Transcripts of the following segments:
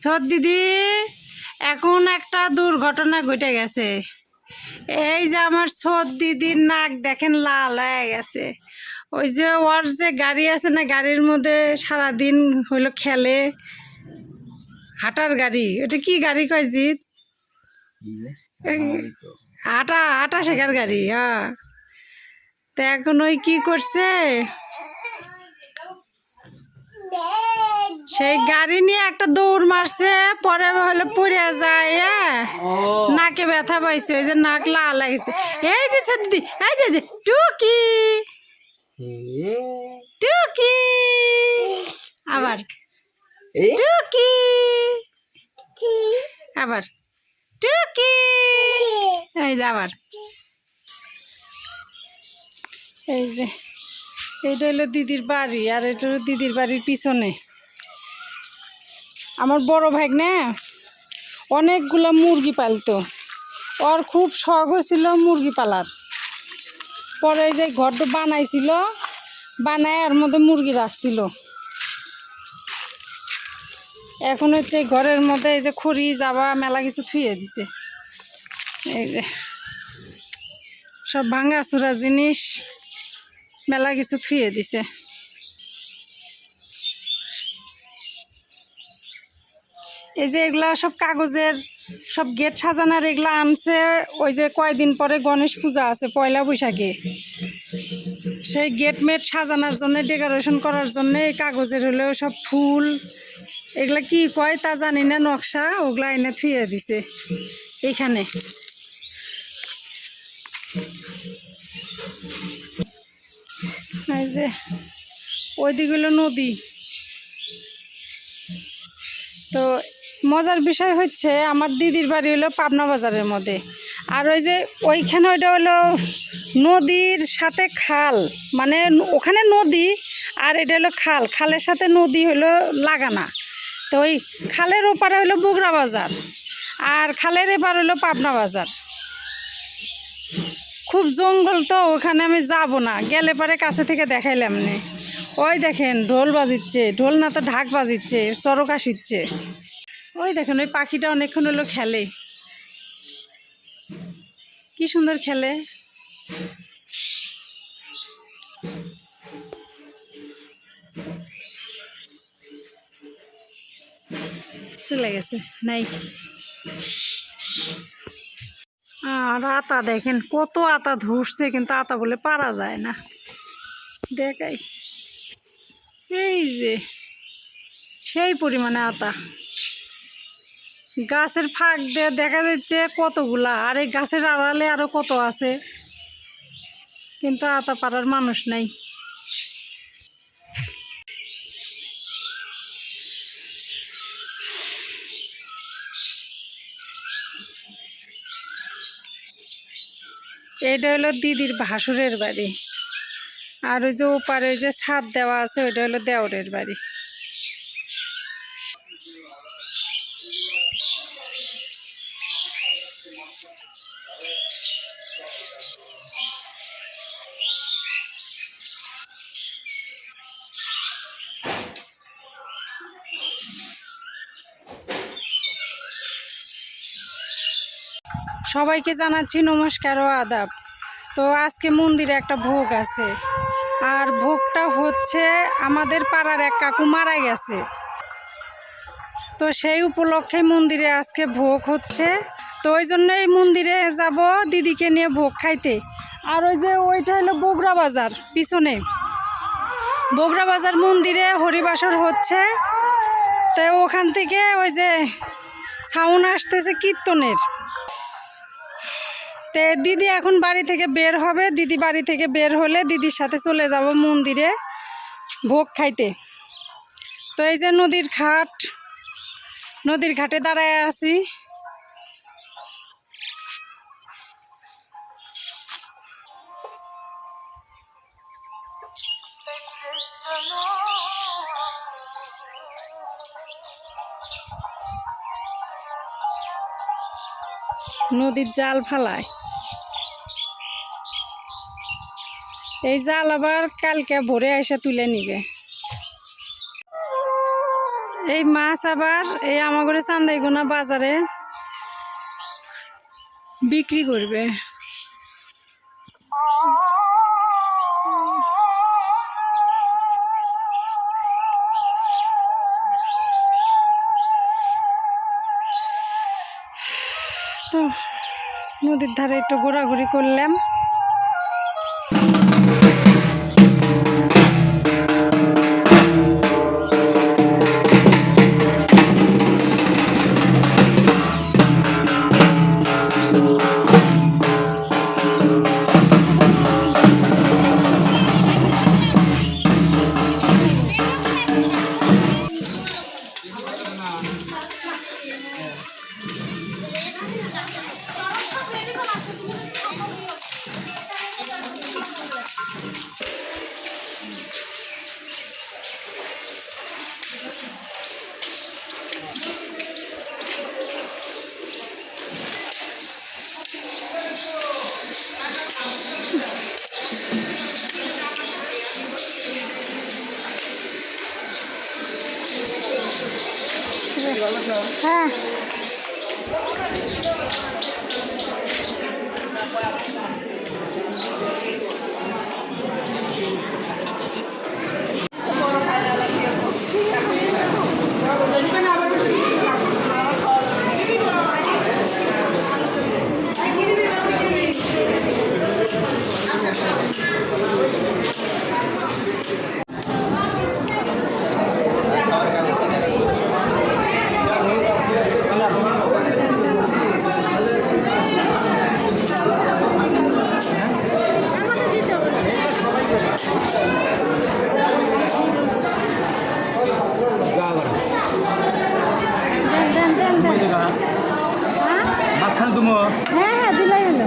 সৎ দিদি এখন একটা দুর্ঘটনা ঘটে গেছে। এই যে আমার সৎ দিদির নাক দেখেন লাল হয়ে গেছে। ওই যে ওর যে গাড়ি আছে না, গাড়ির মধ্যে সারাদিন হইলো খেলে, হাঁটার গাড়ি। ওটা কি গাড়ি কয় জিৎ? আটা শেখার গাড়ি। হ্যাঁ, তো এখন ওই কি করছে, সেই গাড়ি নিয়ে একটা দৌড় মারছে, পরে হলো পড়ে যায়, নাকে ব্যথা পাইছে, ওই যে নাক লাল লাগছে। এই যে দিদি, এই যে টুকি টুকি, আবার টুকি, আবার টুকি, এই যে আবার, এই যে এইটা হলো দিদির বাড়ি, আর এটা হলো দিদির বাড়ির পিছনে। আমার বড় ভাই না অনেকগুলো মুরগি পালতো, ওর খুব শখ হয়েছিল মুরগি পালার। পরে যে ঘরটা বানাইছিল, বানায় এর মধ্যে মুরগি রাখছিল। এখন হচ্ছে ঘরের মধ্যে এই যে খড়ি যাবা মেলা কিছু থুয়ে দিছে। এই যে সব ভাঙা চুরা জিনিস মেলা কিছু থুয়ে দিছে। এই যে এগুলা সব কাগজের সব গেট সাজানোর, এগুলা আনছে ওই যে কয়দিন পরে গণেশ পূজা আছে, পয়লা বৈশাখে। সেই গেট মেট সাজানোর জন্য, ডেকোরেশন করার জন্য এই কাগজের হলেও সব ফুল, এগুলা কি কয় তা জানি না, নকশা, ওগুলা এনে থুয়ে দিছে এইখানে। এই যে ওইদিকে হলো নদী। তো মজার বিষয় হচ্ছে আমার দিদির বাড়ি হলো পাবনা বাজারের মধ্যে, আর ওই যে ওইখানে ওইটা হলো নদীর সাথে খাল, মানে ওখানে নদী আর এটা হলো খাল, খালের সাথে নদী হলো লাগানা। তো ওই খালের ওপারে হলো বগুড়া বাজার, আর খালের এপার হলো পাবনা বাজার। খুব জঙ্গল, তো ওখানে আমি যাব না, গেলে পরে কাছে থেকে দেখাইলাম নে। ওই দেখেন ঢোল বাজিচ্ছে, ঢোল না তো ঢাক বাজিচ্ছে, চরক আসিচ্ছে। ওই দেখেন ওই পাখিটা অনেকক্ষণ হলো খেলে, কি সুন্দর খেলে। চলে গেছে নাই। আর আতা দেখেন কত আতা ধরছে, কিন্তু আতা বলে পারা যায় না। দেখাই, এই যে সেই পরিমাণে আতা, গাছের ফাঁক দিয়ে দেখা যাচ্ছে কতগুলা, আর এই গাছের আড়ালে আরো কত আছে, কিন্তু আতা পাড়ার মানুষ নাই। এইটা হলো দিদির ভাসুরের বাড়ি, আর ওই যে ওপারে যে ছাদ দেওয়া আছে ওইটা হলো দেওরের বাড়ি। সবাইকে জানাচ্ছি নমস্কার ও আদাব। তো আজকে মন্দিরে একটা ভোগ আছে, আর ভোগটা হচ্ছে আমাদের পাড়ার এক কাকু মারা গেছে, তো সেই উপলক্ষে মন্দিরে আজকে ভোগ হচ্ছে। তো ওই জন্যই মন্দিরে যাব দিদিকে নিয়ে ভোগ খাইতে। আর ওই যে ওইটা হলো বগুড়া বাজার, পিছনে বগুড়া বাজার মন্দিরে হরিবাসর হচ্ছে। তো ওখান থেকে ওই যে সাউন্ড আসতেছে কীর্তনের। তো দিদি এখন বাড়ি থেকে বের হবে, দিদি বাড়ি থেকে বের হলে দিদির সাথে চলে যাব মন্দিরে ভোগ খাইতে। তো এই যে নদীর ঘাট, নদীর ঘাটে দাঁড়ায় আছি। নদীর জাল ফালায়, এই জাল আবার কালকে ভোরে এসে তুলে নিবে। এই মাছ আবার এই আমাগরে চান্দাইগোনা বাজারে বিক্রি করবে। তো নদীর ধারে একটু ঘোরাঘুরি করলাম। হ্যাঁ হ্যাঁ হ্যাঁ দিলাই হলো।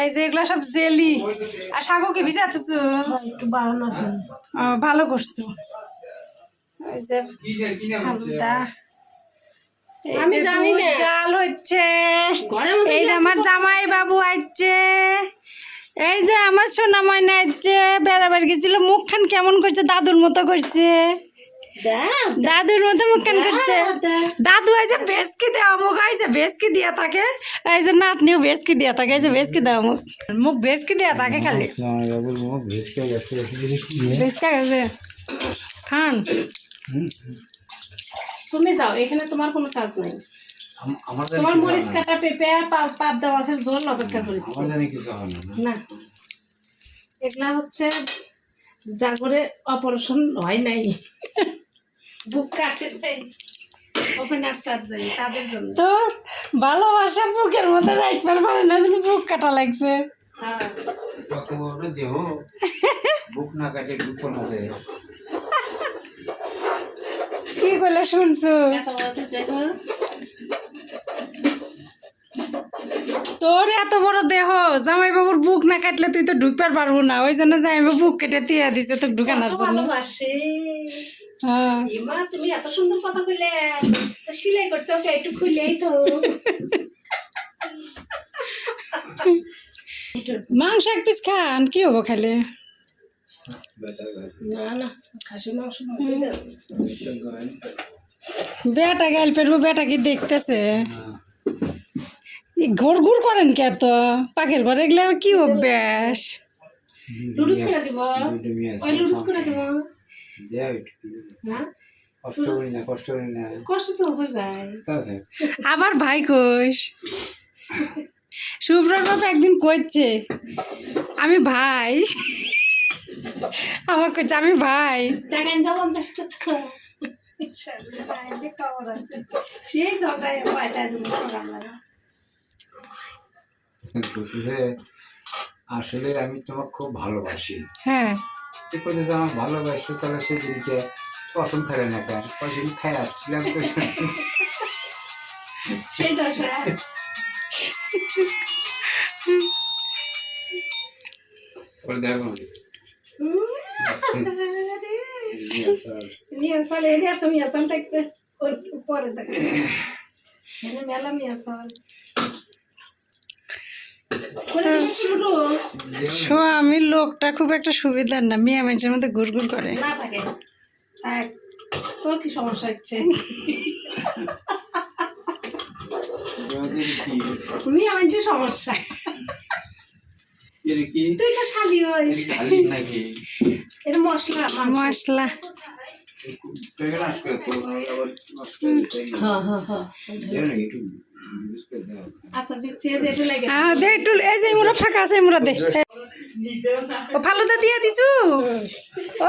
এই যে এগুলো সব জেলি আর শাককে ভিজাতেছো একটু বানানো আছে। ভালো করছো। এই যে হালদা আমি জানি না চাল হচ্ছে। এই যে আমার জামাই বাবু আসছে। এই যে আমার সোনা ময়না আসছে। বেড়াবার গেছিল মুখখান কেমন করছে দাদুর মতো করছে। দাদুর মতো মুখখান করছে। দাদু এই যে বেসকি দেওয়া মুখ হয়েছে বেসকি দিয়া থাকে। এই যে নাতনিও বেসকি দিয়া থাকে। এই যে বেসকি দেওয়া মুখ মুখ বেসকি দিয়া থাকে খালি বেসকা গেছে। খান তুমি যাও এখানে তোমার কোনো কাজ নাই। তোমার মরিচ কাটা পেঁপে পাবদা মাছের ঝোল অপেক্ষা করি। না এগুলা হচ্ছে জাগরে অপারেশন হয় নাই, বুক কাটে নাই, ওপেনার সার্জারি, তাদের জন্য। তো ভালোবাসা বুকের মধ্যে রাখবার পারে না, তুমি বুক কাটা লাগছে। হ্যাঁ কত বড় দেহ, বুক না কাটে বুক না দেয়। কি করলে শুনছো? তোর এত বড় দেহ, জামাই বাবুর বুক না কাটলে তুই তো ঢুকবার পারবো না, ওই জন্য জামাই বাবু বুক কেটে দিয়ে দিছে তো ঢুকানোর জন্য। হ্যাঁ তুমি এত সুন্দর কথা কইলে, সিলাই করছো একটু খুললেই তো। মাংস এক পিস খান, কি হবো খাইলে? না না খাসি মাংস বেটা গেল পেটবো, বেটা কি দেখতেছে? ঘুর ঘুর করেন কে তো পাখির ঘরে গেলে কি অভ্যাস? লুডুস করে দিব, ওই লুডুস করে দিব। কষ্ট তো হবে ভাই। আবার ভাই কোষ শুভ্রর বাবা একদিন কইছে আমি ভাই, আমার কইছে আমি ভাই। টাকা যাবো সেই জগায় পাইটা আসলে আমি তোমাকে খুব ভালোবাসি। হ্যাঁ ঠিক আছে, আমার ভালোবাসি, তাহলে সেদিনকে পছন্দ খাই না কেন? পছন্দ খাই আসছিলাম তো সেই দশা। দেখো আমি লোকটা খুব একটা সুবিধার না, মেয়ে মানুষের মধ্যে ঘুর ঘুর করে না থাকে। তোর কি সমস্যা হচ্ছে? মেয়ে মানুষের সমস্যা, তুই তো শালি নাকি? এটা মশলা মশলা। ফাঁকা আছে দে, ফালুদা দিয়ে দিছু,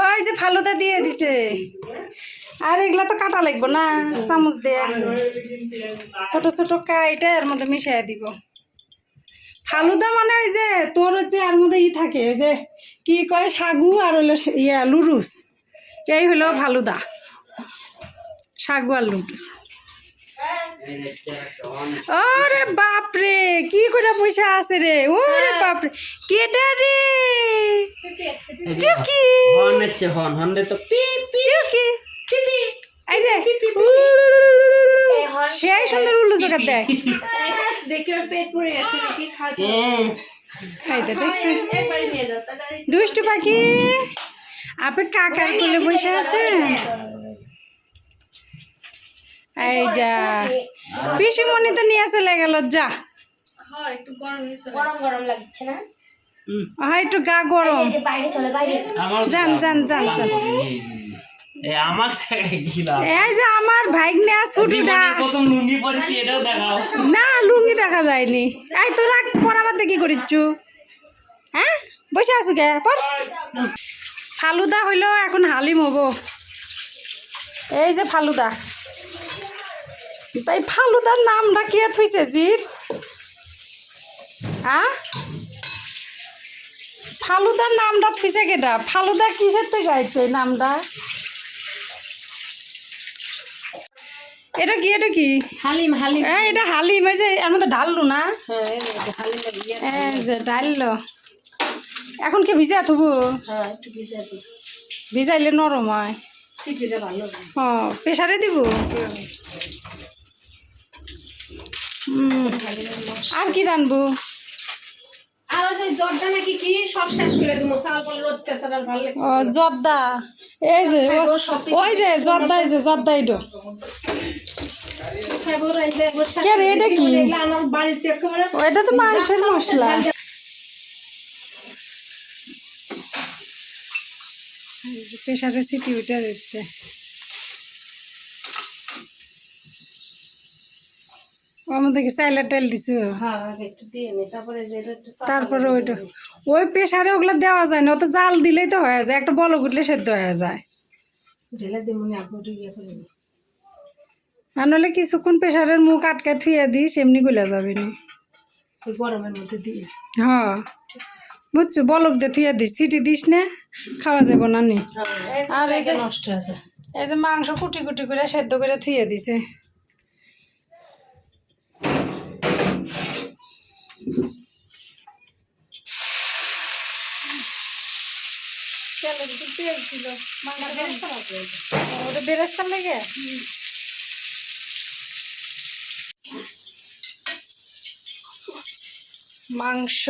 ওই যে ফালুদা দিয়ে দিছে। আর এগুলা তো কাটা লাগবো না, চামচ দিয়ে ছোট ছোট কাইটা এর মধ্যে মিশাই দিব। ফালুদা মানে ওই যে তোর হচ্ছে এর মধ্যে থাকে, ওই যে কি কয় সাগু আর হইলো লুরুস, এই হলো ফালুদা, সাগু আর লুরুস। ওরে বাপরে কি করে পয়সা আছে রে, ওরে বাপরে কেডা রে? টুকি হন হচ্ছে, হন হন রে তো পি পি টুকি পিপি, এই যে সেই সুন্দর উল্লু জগৎ দেয়, দেখে পেট পড়ে গেছে নাকি খাইতে। খাইতে দেখছি দুষ্টু পাখি, আপনি কাকার কোলে বসে আছে। এই যা পিসিমণি তো নিয়ে চলে গেল, যা একটু গরম গরম লাগছে না? হ্যাঁ একটু গা গরম, যান যান যান যান। এই যে আমার ভাগ্নে ছুটুটা না, লুঙ্গি দেখা যায়নি। এই তোরা পড়াবার দেখি করিচ্ছু, হ্যাঁ বসে আছো কে? ফালুদা হইলো এখন হালিম হবো। এই যে ফালুদা, তাই ফালুদার নামটা কে থইছে জির? হ্যাঁ ফালুদার নামটা থুইছে কেটা? ফালুদা কিসের থেকে গাইছে নামটা? এটা কি, এটা কি? হালিম। হালিম এটা হালিম, এই যে এর মধ্যে ঢাললো না? হ্যাঁ যে ঢাললো, এখন কি ভিজা থবো? ভিজাইলে নরম হয়, ও প্রেসারে দিব। আর কি রানবো? আর জর্দা নাকি কি সব শেষ করে দিব, জর্দা এই যে ওই যে জর্দা, এই যে জর্দা এটা কি? ওইটা তো মাংসের মশলা। প্রেসারে সিটি উঠে দিচ্ছে। আমার দেখি চাইলে টাইল দিছো। হ্যাঁ আগে একটু দিয়ে নি, তারপরে যে এটা একটু তারপরে ওইটা ওই প্রেসারে ওগুলো দেওয়া যায় না, অত জাল দিলেই তো হয়ে যায়, একটা বলক উঠলে সেদ্ধ হয়ে যায়। ঢেলে দিমুনি আপনি একটু ইয়ে করে নিন। আর নাহলে কিছুক্ষণ প্রেসারের মুখ আটকে থুয়ে দিস, এমনি গলে যাবে না। ওই গরমের মধ্যে দিয়ে হ্যাঁ বুঝছো, বলক দিয়ে থুয়ে দিস, সিটি দিস না, খাওয়া যাবো না নি। আর এই যে নষ্ট আছে। এই যে মাংস কুটি কুটি করে সেদ্ধ করে থুয়ে দিছে। তেল ছিল ওটা বেরেস্তার লেগে। মাংস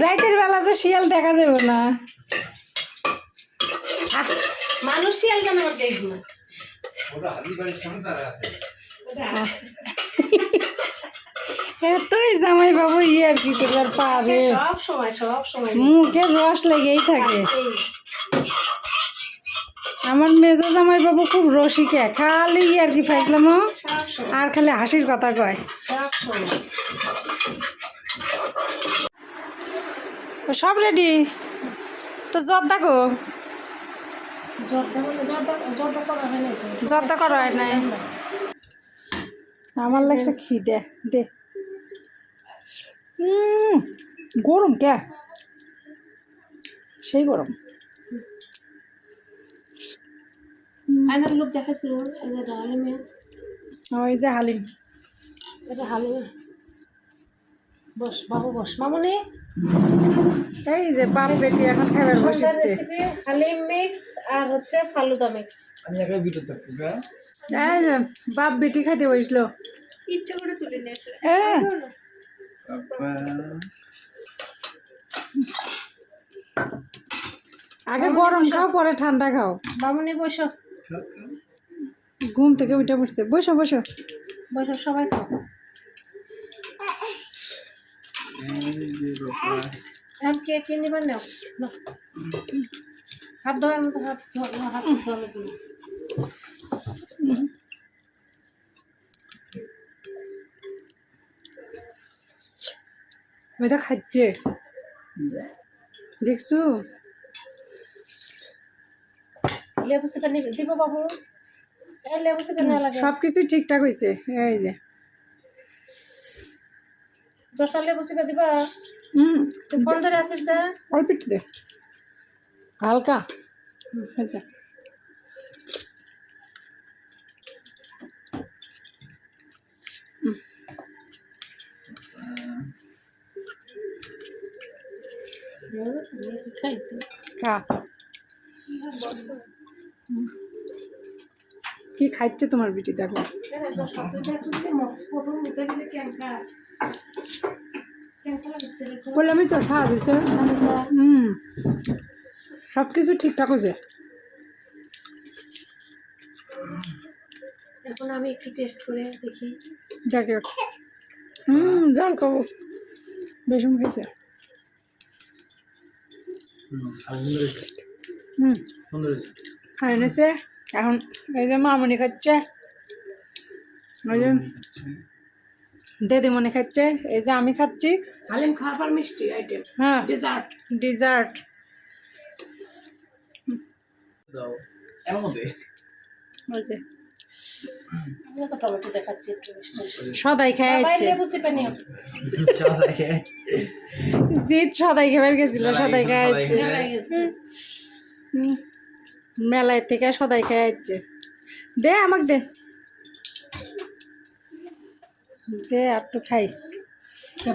রাতের বেলা যে শিয়াল দেখা যাবে না। মানুষ শিয়াল কেন আবার দেখব না? এতই জামাই বাবু ই আর কি করবার পারে, সব সময় মুখে রস লেগেই থাকে। আমার মেজো জামাই বাবু খুব রসিকা, খালি ই আর কি ফাইজলাম, আর খালি হাসির কথা কয়। সব সময় সব রেডি তো, জর্দা গো, জর্দা করা হয় না তো। জর্দা করা হয় নাই, আমার লাগছে খিদে দে। গরম কে, সেই গরম। আয়নার লোক দেখাচ্ছিল, এই যে হালিমে, ওই যে হালিম, এটা হালিমে। বস বাবু বস, মামুনি। এই যে বাপ বেটি এখন খাবার সন্ধ্যার বসেছে। রেসিপি হালিম মিক্স আর হচ্ছে ফালুদা মিক্স। এই যে বাপ বেটি খাইতে বসলো, ইচ্ছা করে তুলে নিয়েছে। আগে গরম খাও পরে ঠান্ডা খাও। মামুনি বসো, ঘুম থেকে উঠে পড়ছে, বসো বসো। বসো সবাই খাও। আর কে কে নিবেন নাও, নাও। হাত ধোয়ার মতো হাত ধোয়া লাগবে না। ওইটা খাচ্ছে দেখছো, লেবু চিপে নিবে দিব বাবু, এই লেবু চিপে না লাগে। সবকিছুই ঠিকঠাক হয়েছে। এই যে 10টা লেবু চিপে দিবা। তুই ফোন ধরে আসিস যা, অল্প একটু দে, হালকা হয়েছে। খাইতে খা, কি খাইছে তোমার বিটি দেখো। বললামই তো খা দিচ্ছে। সব কিছু ঠিকঠাক হয়েছে। এখন আমি একটু টেস্ট করে দেখি। দেখে জল খাবো, বেসম খেয়েছে। এনেছে এখন, এই যে মামনি খাচ্ছে, ওই যে দিদিমণি খাচ্ছে, এই যে আমি খাচ্ছি। হালিম খাবার মিষ্টি আইটেম, হ্যাঁ ডেজার্ট। ডিজার্ট। ওই যে আমি তো টমেটো দেখাচ্ছি একটু মিষ্টি মিষ্টি। সদাই খাই বাবাই যাচ্ছে, লেবু চিপে নিও। জিৎ সদাই খেয়ে গেছিল, সদাই খাই যাচ্ছে, হয়ে গেছে। মেলায় থেকে সদাই খাই যাচ্ছে। দে আমাকে দে, দে একটু খাই।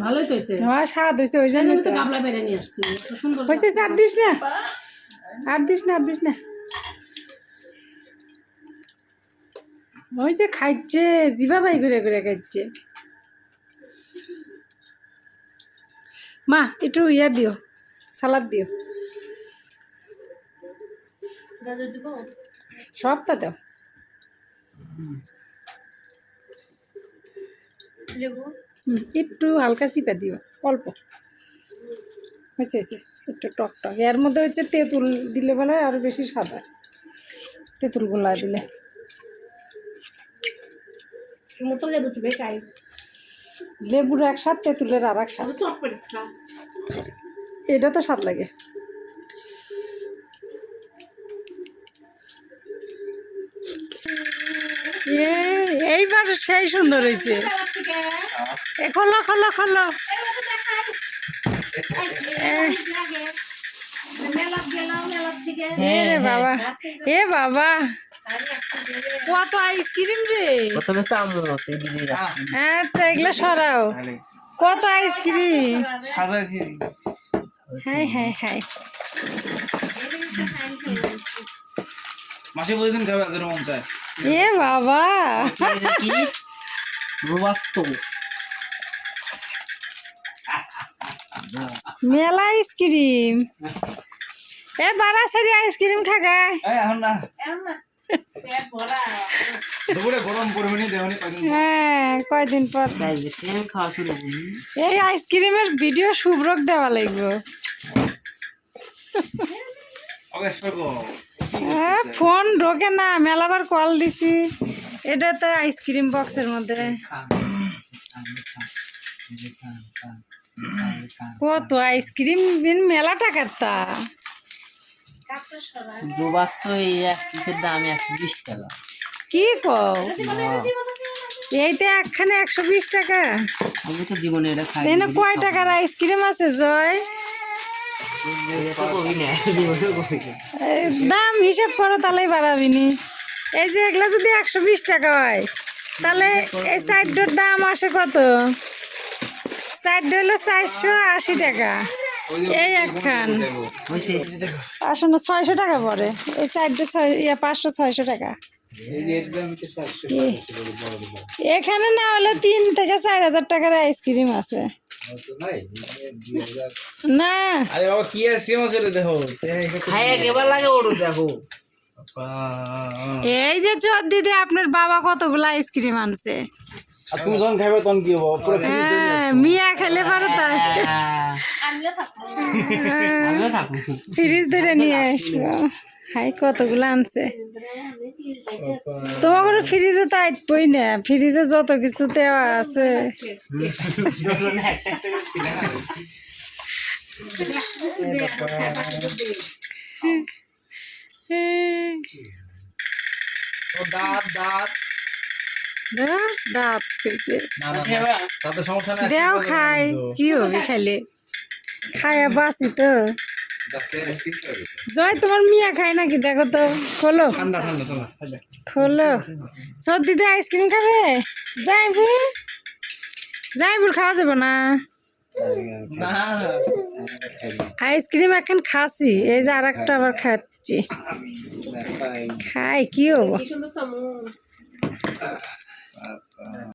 ভালোই তো হয়েছে, আমার স্বাদ হয়েছে, ওই জন্য তো গামলা বেড়ে নিয়ে আসছি, খুব সুন্দর হয়েছে। আর দিস না, আর দিস না, আর দিস না। ওই যে খাইছে, জিভা বাই ঘুরে ঘুরে খাইছে। মা একটু ইয়া দিও, সালাদ দিও। গাজর দিব সবটা দাও। লেবু একটু হালকা চিপে দিও, অল্প হয়েছে হয়েছে, একটু টক টক। এর মধ্যে হচ্ছে তেঁতুল দিলে বলে আরো বেশি সাদা, তেঁতুল গোলা দিলে। মতো লেবু দিবে খাই লেবুর এক স্বাদ, তেঁতুলের আর এক স্বাদ। চট করে খা এটা তো স্বাদ লাগে। এইবার সেই সুন্দর হয়েছে। খোলো খোলো খোলো। এ রে বাবা, এ বাবা, কত আইসক্রিম রে। হ্যাঁ তো এগুলো সরাও, কত আইসক্রিম। হ্যাঁ হ্যাঁ হ্যাঁ, মাসে প্রতিদিন খাবে আজের মন চায়। এ বাবা, মেলা আইসক্রিম। এ বাড়া সারি আইসক্রিম খাগায়। এখন না এখন না পেট ভরা দুপুরে গরম পড়বে দেওয়ানি কয়দিন হ্যাঁ কয়দিন পর খাওয়া শুরু করবি। এই আইসক্রিমের ভিডিও শুভ্রক দেওয়া লাগবে। ফোন ঢোকে না, মেলাবার কল দিছি। এটা তো আইসক্রিম বক্সের মধ্যে কত আইসক্রিম, মেলা টাকার তা। কাপড় সরা দুবাস তো এই এক পিসের দাম 120 টাকা। কি কও, এইটা একখানে 120 টাকা? আমি তো জীবনে এটা খাই এখানে কয় টাকার আইসক্রিম আছে জয়? দাম হিসাব করো তাহলেই বাড়াবিনি। এই যে এগুলা যদি 120 টাকা হয়, তাহলে এই সাইডটার দাম আসে কত? সাইড হলো 480 টাকা এই একখান। আসলে না 600 টাকা পড়ে এই সাইডটা, 500-600 টাকা। এখানে না হলে 3 থেকে 4 হাজার টাকার আইসক্রিম আছে না। আরে বাবা কি আইসক্রিম আছে রে দেখো খাইয়া কেবার লাগে ওড়ো দেখো। এই যে চোর দিদি, আপনার বাবা কতগুলো আইসক্রিম আনছে। আর তুমি যখন খাবে তখন কি হবো পুরো হ্যাঁ, মিয়া খেলে পারো তাই আমিও থাকবো আমিও থাকবো। ফ্রিজ ধরে নিয়ে আসবো। হাই কতগুলো আনছে তোমার ফ্রিজে তো আটবই না, ফ্রিজে যত কিছু দেওয়া আছে। দাঁত দাঁত দাঁত খেয়েছে, না না তাতে সমস্যা নাই দেও খাই, কি হবে খাইলে, খায়া বাসি তো। জয় তোমার মিয়া খায় নাকি দেখো তো, খোলো ঠান্ডা ঠান্ডা চলো খোলো। সর্দি দিয়ে আইসক্রিম খাবে? যাইবুর খাওয়া যাবে না না না আইসক্রিম এখন খাসি, এই যে আর একটা আবার খাচ্ছি। খাই কি হবো। কি সুন্দর চামচ